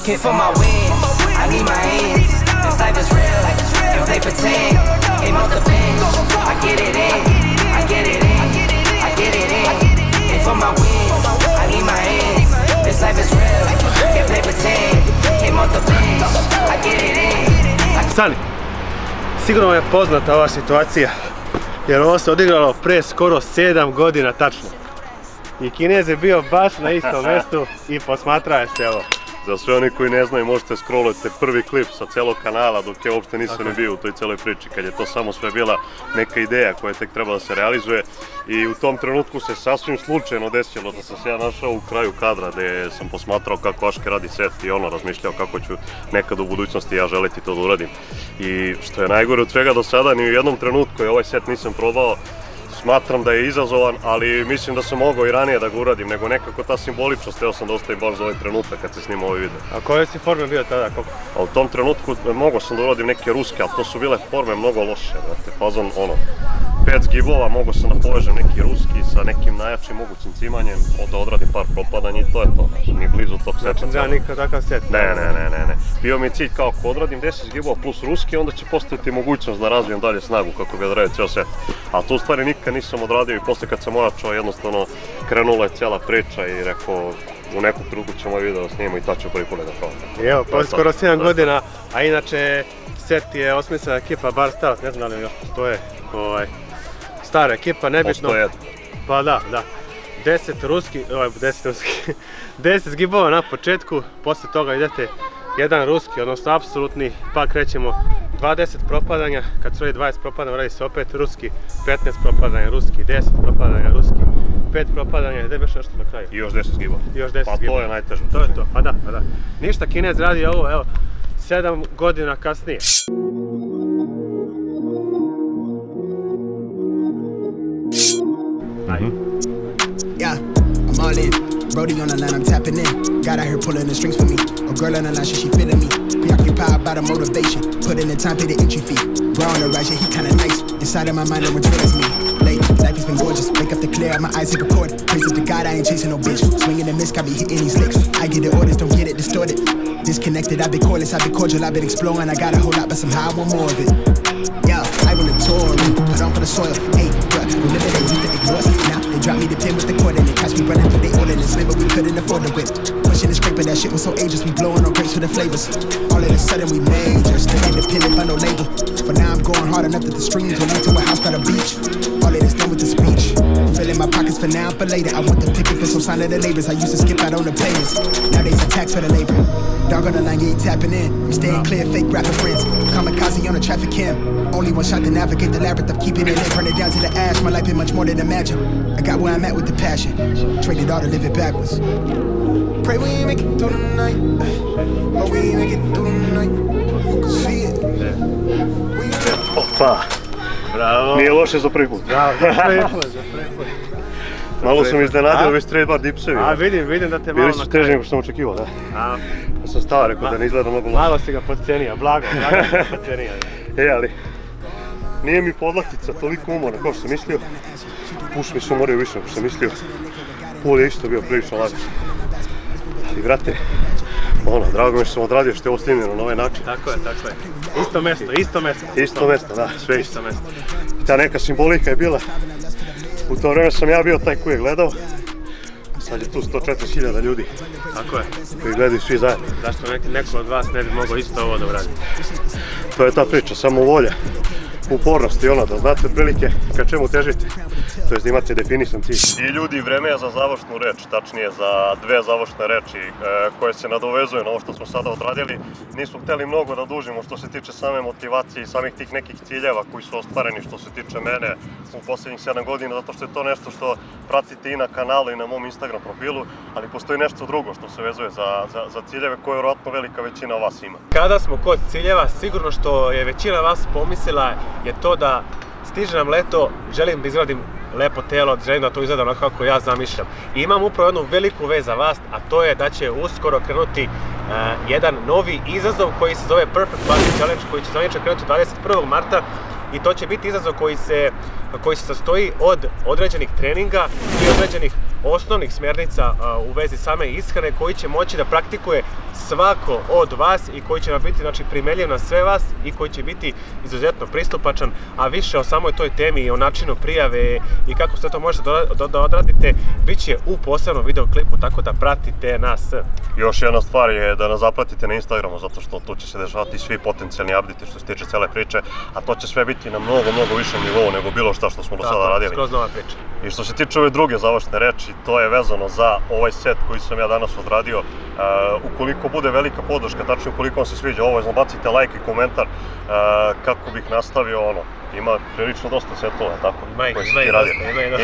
Came for my wins, I need my ends. This life is real, if they pretend. Aim off the bench, I get it in, I get it in, I get it in. Came for my wins, I need my ends. This life is real, if they pretend. Aim off the bench, I get it in. Sani, sigurno je poznata ova situacija, jer ovo se odigralo pre skoro 7 godina tačno. I Kinez je bio baš na istom mjestu i posmatraje se ovo. Za sve oni koji ne znaju, možete scrollovati prvi klip sa celog kanala dok ja uopšte nisam ni bio u toj celoj priči, kad je to samo sve bila neka ideja koja je tek trebala da se realizuje. I u tom trenutku se sasvim slučajno desilo da sam se ja našao u kraju kadra gdje sam posmatrao kako Aške radi set i razmišljao kako ću nekad u budućnosti ja želiti to da uradim. I što je najgore od svega do sada, ni u jednom trenutku ovaj set nisam probao. Smatram da je izazovan, ali mislim da sam mogao i ranije da ga uradim, nego nekako ta simboličnost, hteo sam da ostavim baš za ovaj trenutak kad se snima ovaj video. A koje si forme bio tada? A u tom trenutku mogao sam da uradim neke ruske, ali to su bile forme mnogo loše, brate, fazon 5 zgibova, mogao sam da povežem neki ruski sa nekim najjačim mogućim cimanjem, da odradim par propadanja i to je to, znači, ni blizu tog seta. Znači da nikad takav set? Ne. Bio mi je cilj kao ako odradim 10 zgibova plus ruski, onda će postaviti mogućnost da razvijem dalje snagu kako bi odradio cijel set. A to u stvari nikad nisam odradio i posle kad sam ojačao jednostavno krenula je cijela priča i rekao u nekom trenutku ćemo ovaj video da snimamo i tad ću prvi put da probam. I evo, pa skoro 7 godina, a inače set je osmislena ekipa Bar Stars, ne znam da li još postoje stara ekipa, nebitno. Postoje. Pa da. 10 zgibova na početku, posle toga idete jedan ruski, odnosno apsolutni, pa krećemo 20 propadanja, kad su radi 20 propadanja, radi se opet ruski, 15 propadanja ruski, 10 propadanja ruski, 5 propadanja, gdje biš nešto na kraju? I još 10 zgibova. Pa to je najteže. To je to, pa da. Ništa, Kinez radi ovo, evo, 7 godina kasnije. Yeah, I'm all in. Brody on the line, I'm tapping in. God out here pulling the strings for me. A girl on the line, she feeling me. Preoccupied by the motivation. Put in the time, pay the entry fee. Bro on the right, yeah, he kinda nice. Inside of my mind, no one twins me. Late, life has been gorgeous. Wake up the clear, my eyes hit record. Praise to God, I ain't chasing no bitch. Swinging the miss, got me hitting these licks. I get the orders, don't get it distorted. Disconnected, I've been cordless, I've been cordial, I've been exploring. I got a whole lot, but somehow I want more of it. Yeah, I want a tour, put on for the soil. Hey, bruh, remember they used to ignore us. Now they drop me the pin with the cord and they catch me running through they ordinance. But we couldn't afford the whip. Pushing and scraping, that shit was so ageless. We blowing on grapes for the flavors. All of a sudden we major, still independent by no label. For now I'm going hard enough that the streams will lead to a house by the beach. All of this done with the speech. Filling my pockets for now, for later. I want the ticket for some sign of the labors. I used to skip out on the payments. Nowadays a tax for the labor. Dog on the line, you ain't tapping in. I'm staying clear, fake rapper friends. Kamikaze on a traffic cam. Only one shot to navigate the labyrinth of keeping it in. Burn it down to the ash. My life been much more than imagine. I got where I'm at with the passion. Traded all to live it backwards. Pray we ain't make it through the night. Oh, we ain't make it through the night. You can see it. Opa! Bravo! Nije loše za prvi put. Bravo, za prvi put. Malo sam iznenadio ovi straight bar dipsevi. A vidim da te malo na kraju. Bili su teže nego što sam očekivao, da. Pa sam stao, rekao da ne izgleda mnogo loše. Malo si ga podcenio, blago si ga podcenio. Ali nije mi podlaktica toliko umorna kao što sam mislio. Puš mi se umorio više nego što sam mislio. Pol je isto bio prilično lagan. Ali brate, drago mi što sam odradio što je ovo snimljeno na ovaj način. Tako je. Isto mjesto. Isto mjesto, da, sve isto. I ta neka simbolika je bila. U to vreme sam ja bio taj koji je gledao. Sad je tu 104.000 ljudi. Tako je. Koji gledaju svi zajedno. Zašto neko od vas ne bi mogao isto ovo da uradi? To je ta priča, samo volja, upornost i da znate otprilike ka čemu težite. To je da imate definisan cilj. I ljudi, vreme je za završnu reč, tačnije za dve završne reči koje se nadovezuju na ovo što smo sada odradili. Nismo hteli mnogo da dužimo što se tiče same motivacije i samih tih nekih ciljeva koji su ostvareni što se tiče mene u posljednjih 7 godina, zato što je to nešto što pratite i na kanalu i na mom Instagram profilu, ali postoji nešto drugo što se vezuje za ciljeve koje vjerojatno velika većina vas ima. Kada smo kod ciljeva, sigurno što je većina vas pomislila je to da stiže nam leto, želim da izradim lepo telo, želim da to izgleda onako kako ja zamišljam. I imam upravo jednu veliku vez za vas, a to je da će uskoro krenuti jedan novi izazov koji se zove Perfect Body Challenge, koji će zvanično krenuti 21. marta. I to će biti izazov koji se sastoji od određenih treninga i određenih osnovnih smjernica u vezi same ishrane koji će moći da praktikuje svako od vas i koji će nam biti znači, primeljiv na sve vas i koji će biti izuzetno pristupačan, a više o samoj toj temi i o načinu prijave i kako sve to možete da odradite bit će u posebnom videoklipu, tako da pratite nas. Još jedna stvar je da nas zapratite na Instagramu, zato što tu će se dešavati svi potencijalni update što se tiče cele priče, a to će sve biti na mnogo višem nivou nego bilo šta što smo do sada radili. Skroz nova priča. I što se tiče ove druge završne reči, to je vezano za ovaj set koji sam ja danas odradio. Ukoliko bude velika podrška, tačno ukoliko vam se sviđa ovo, bacite like i komentar kako bih nastavio ono. Ima prilično dosta setova, tako?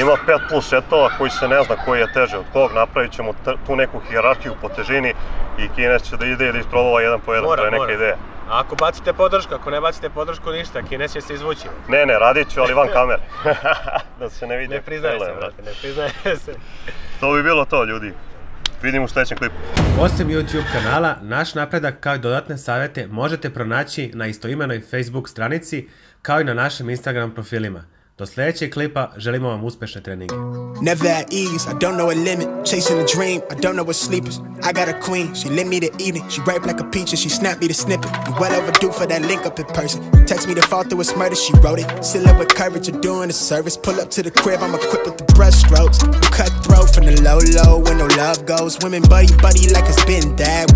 Ima 5+ setova koji se ne zna koji je teže od kog, napravit ćemo tu neku hijerarhiju po težini i Kines će da ide i da isprobava jedan po jedan, to je neka ideja. A ako bacite podršku, ako ne bacite podršku ništa, Kines će se izvući. Ne, radit ću, ali van kamere. Da se ne vidi. Ne priznaje se, brate, ne priznaje se. To bi bilo to, ljudi. Vidimo u sljedećem klipu. Osim YouTube kanala, naš napredak kao i dodatne savjete možete pronaći na istoimenoj Facebook stranici kao i na našim Instagram profilima. Do sljedećeg klipa želimo vam uspešne treninge. Never at ease, I don't know a limit. Chasing a dream, I don't know what sleepers. I got a queen, she lit me to evening. She ripe like a peach and she snapped me to snippet. You well overdue for that link up in person. Text me to fall through a murder, she wrote it. Still up with courage, you're doing a service. Pull up to the crib, I'm equipped with the brush strokes. Cutthroat from the low when no love goes. Women buddy like it's been that.